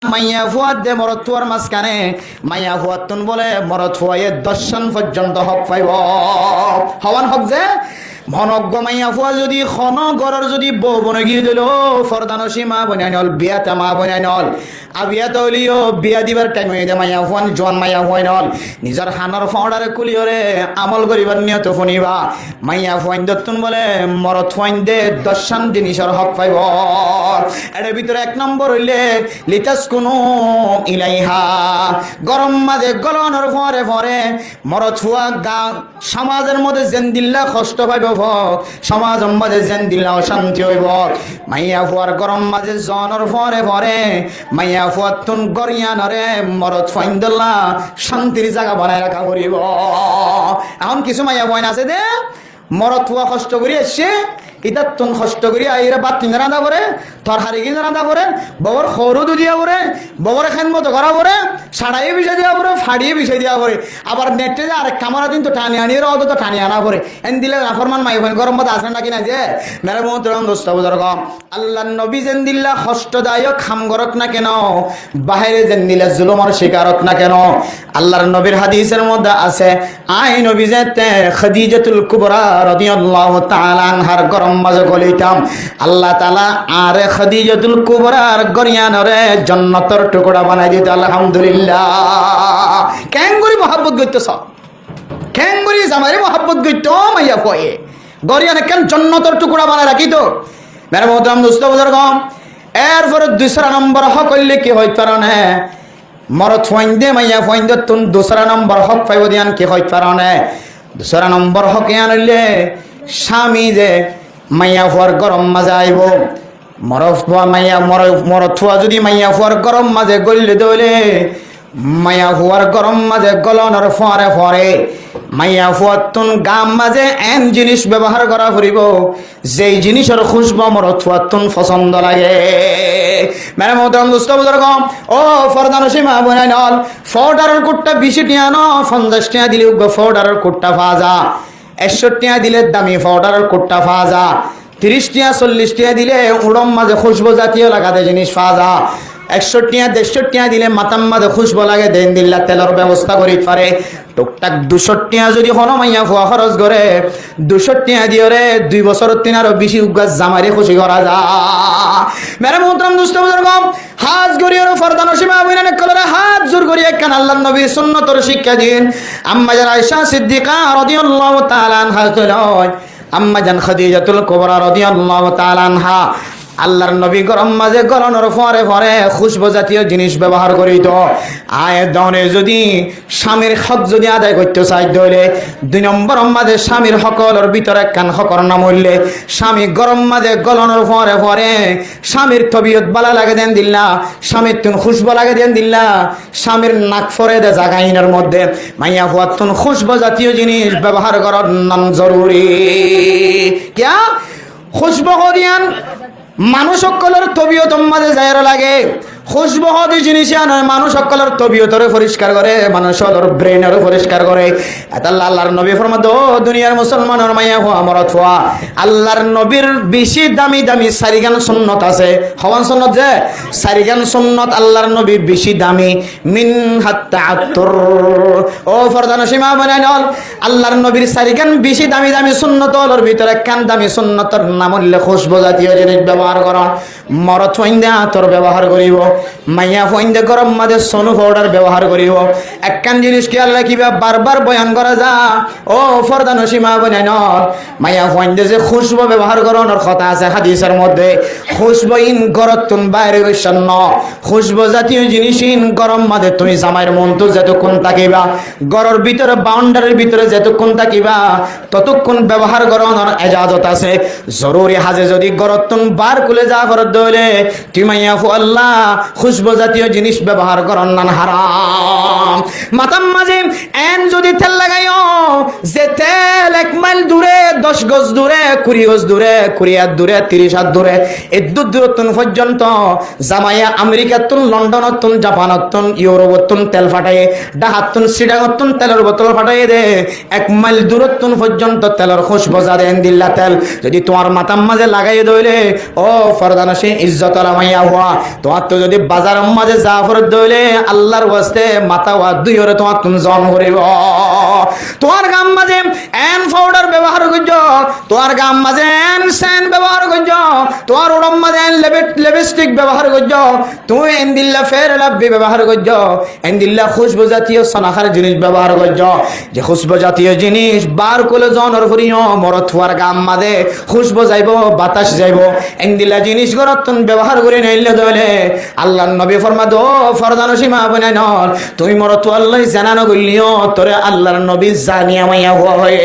মাইয়া ফুয়াদ দে মরত ফুয়ার মাঝখানে মাইয়া ফুয়াদ তুন বলে মরত ফুয়ায়ে দর্শন পর্যন্ত হক পাইব হওয়ান হক যে মনজ্ঞ মাইয়া ফুয়া যদি খন গড়র যদি বউ বনে গিয়ে দিল ফরদানসী মা বনাই নল বিয়াতে মা বনাই নল আবিয়াত হলিও বিয়া দিবার টাইম হয়ে যায় মাইয়া ফুয়ান জন মাইয়া ফুয়াই নল নিজের হানার ফাউডারে কুলিয়রে আমল করিবার নিয়ত শুনিবা মাইয়া ফুয়াইন দত্তুন বলে মরত ফুয়াইন দে দর্শন জিনিসের হক পাইব এর ভিতরে এক নম্বর হইলে লিতাস কোনো ইলাইহা গরম মাঝে গলনের ফরে ফরে মরত ফুয়া গা সমাজের মধ্যে যেন দিল্লা কষ্ট পাইব সমাজের মধ্যে যেন দিল্লা অশান্তি হইব মাইয়া ফুয়ার গরম মাঝে জনের ফরে ফরে মাইয়া ফুয়ার তুন গরিয়ানরে মরত ফাইন দিল্লা শান্তির জায়গা বানায় রাখা করিব এখন কিছু মাইয়া বয়ন আছে দে মরত ফুয়া কষ্ট করি এসছে ইতার তুন কষ্ট করি আইরা বাদ তিন রাঁধা করে তরহারি কিনে রাঁধা করে ববর খরু দিয়া করে ববর এখান মতো করা করে সাড়াইয়ে বিষয় দেওয়া করে ফাড়িয়ে বিষয় দেওয়া করে আবার নেটে যে আরেক কামারা দিন তো টানি আনিয়ে অত তো টানি আনা করে এন দিলে নাফরমান মাই হয় গরম মতো আসেন নাকি না যে মেরে মোহতরম দোস্ত বুজুর্গ আল্লাহ নবী যেন দিল্লা কষ্টদায়ক খাম গরক না কেন বাহিরে যেন দিলে জুলুমের শিকারক না কেন আল্লাহর নবীর হাদিসের মধ্যে আছে আই নবী যেতে খাদিজাতুল কুবরা রাদিয়াল্লাহু তাআলা আনহার গরম মাঝে গলিতাম আল্লাহ তাআলা আর খাদিজাতুল কুবরার গরিয়ানরে জান্নাতের টুকরা বানাই দিত আলহামদুলিল্লাহ কেন করি মহব্বত করতেছ কেন করি জামাইরে মহব্বত করত মাইয়া কয়ে গরিয়ানে কেন জান্নাতের টুকরা বানাই রাখি তো মেরে মোহতরম দোস্ত বুজুর্গ এরপরে দুসরা নম্বর হক হইলে কি হইত পারে মরত ফাইন্দে মাইয়া ফাইন্দে তুন দুসরা নম্বর হক পাইব দিয়ান কি হইত পারে দুসরা নম্বর হক ইয়ান হইলে স্বামী যে মাইয়া ফুয়ার গরম মাঝে আইব মরত ফুয়া যদি মাইয়া ফুয়ার গরম মাঝে গলিলে দইলে মাইয়া ফুয়ার গরম মাঝে গলনের ফরে ফরে মাইয়া ফুয়ার তুন গাম মাঝে এন জিনিস ব্যবহার করা ফুরিব যেই জিনিসের খুশবু মরত ফুয়ার তুন পছন্দ লাগে মেরে মোহতরম দোস্ত বুজুর্গ ও ফরদানসী মা বোনাই নল ফোর্ডারের কুটটা 20 টিয়া ন 50 টিয়া দিলে ফোর্ডারের কুটটা ফাজা 61 টিয়া দিলে দামি ফোর্ডারের কুটটা ফাজা 30 টিয়া 40 টিয়া দিলে উড়ম মাঝে খুশবু জাতীয় লাগাতে জিনিস ফাজা 61 টিয়া 150 টিয়া দিলে মাতাম মাঝে খুশবু লাগে দেন দিল্লা তেলের ব্যবস্থা করি পারে টুকটাক 200 টিয়া যদি কোনো মাইয়া ফুয়া খরচ করে 200 টিয়া দিয়ে রে 2 বছর 3 আরো বেশি উগাস জামাইরে খুশি করা যা মেরে মোহতরম দোস্ত বুজুর্গ হাজ গরিয়র ফরদানসী মা বোনের কলরে হাত জোর করিয়ে কান আল্লাহর নবী সুন্নতর শিক্ষা দিন আম্মা জান আয়েশা সিদ্দিকা রাদিয়াল্লাহু তাআলা আনহা আম্মা জান খাদিজাতুল কুবরা রাদিয়াল্লাহু তাআলা আনহা আল্লাহর নবী গরম মাঝে গলনের ফরে ফরে খুশবু জাতীয় জিনিস ব্যবহার করিত আয় দনে যদি স্বামীর হক যদি আদায় করতে চাই দইলে 2 নম্বর মাঝে স্বামীর হকলের ভিতরে কান হকর নাম হইলে স্বামী গরম মাঝে গলনের ফরে ফরে স্বামীর তবিয়ত বালা লাগে দেন দিল্লা স্বামীর তুন খুশবু লাগে দেন দিল্লা স্বামীর নাক ফরে দে জাগাইনের মধ্যে মাইয়া ফুয়ার তুন খুশবু জাতীয় জিনিস ব্যবহার করার নাম জরুরি কিয়া খুশবু দিয়ান মানুষ সকলের তবিয়ত মাঝে যায় লাগে খুশবু হদি জিনিস আনয় মানুষ সকলের তবিয়তরে পরিষ্কার করে মানুষের ব্রেনের পরিষ্কার করে আল্লাহ আল্লাহর নবী ফরমাদ ও দুনিয়ার মুসলমানের মাইয়া হওয়া মরত হওয়া আল্লাহর নবীর বেশি দামি দামি সারিগান সুন্নত আছে হওয়ান সুন্নত যে সারিগান সুন্নত আল্লাহর নবীর বেশি দামি মিন হাত্তাআত্তুর ও ফরদানসী মা বোনাই নল আল্লাহর নবীর সারিগান বেশি দামি দামি সুন্নতর ভিতরে কান দামি সুন্নতর নাম হইলে খুশবু জাতীয় জিনিস ব্যবহার করা মরত ফাইন্দে আতর ব্যবহার করিব মাইয়া ফাইন্দে গরম মাঝে সোনু পাউডার ব্যবহার করিব একখান জিনিস কি আল্লাহ কিবা বারবার বয়ান করা যা ও ফরদানসী মা বোনাই নল মাইয়া ফাইন্দে যে খুশবু ব্যবহার করানোর কথা আছে হাদিসের মধ্যে খুশবু ইন গরতুন বাইরে বিশ্বন্ন খুশবু জাতীয় জিনিস ইন গরম মাঝে তুমি জামাইয়ের মন তো যতক্ষণ থাকিবা গরর ভিতরে বাউন্ডারির ভিতরে যতক্ষণ থাকিবা ততক্ষণ ব্যবহার করানোর ইজাজত আছে জরুরি হাজে যদি গরতুন বার কুলে যা করত দইলে তুমি মাইয়া ফু আল্লাহ খুশবু জাতীয় জিনিস ব্যবহার করন না হারাম মাতাম মাঝে এন যদি তেল লাগাইও যে তেল 1 মাইল দূরে 10 গজ দূরে 20 গজ দূরে 20 হাত দূরে 30 হাত দূরে এদ্দুর দূরত্ব পর্যন্ত জামাইয়া আমেরিকাতুন লন্ডনতুন জাপানতুন ইউরোপতুন তেল ফাটায় ডাহাতুন সিডাগতুন তেলের বোতল ফাটায় দে 1 মাইল দূরত্ব পর্যন্ত তেলের খুশবু জাদেন দিল্লা তেল যদি তোমার মাতাম মাঝে লাগাই দইলে ও ফরদানসী ইজ্জত আলামাইয়া হওয়া তোমার তো যদি বাজার মাঝে জাফর দইলে আল্লাহর ওয়াস্তে মাথা ওয়া দুইরে তোমার তুমি জন করিব তোমার গাম মাঝে এন পাউডার ব্যবহার করছ তোমার গাম মাঝে এন সেন ব্যবহার করছ তোমার ওড়ম মাঝে এন লিপস্টিক ব্যবহার করছ তুমি এন দিল্লা ফের লাভি ব্যবহার করছ এন দিল্লা খুশবু জাতীয় সনাখার জিনিস ব্যবহার করছ যে খুশবু জাতীয় জিনিস বার করলে জনর করিও মরত তোমার গাম মাঝে খুশবু যাইব বাতাস যাইব এন দিল্লা জিনিস গরত ব্যবহার করে নাইলে দলে আল্লাহর নবী ফরমাদ ও ফরদান সীমা বনাই নন তুমি মরত আল্লাহ জানানো গলিও তোরে আল্লাহর নবী জানিয়া মাইয়া হয়ে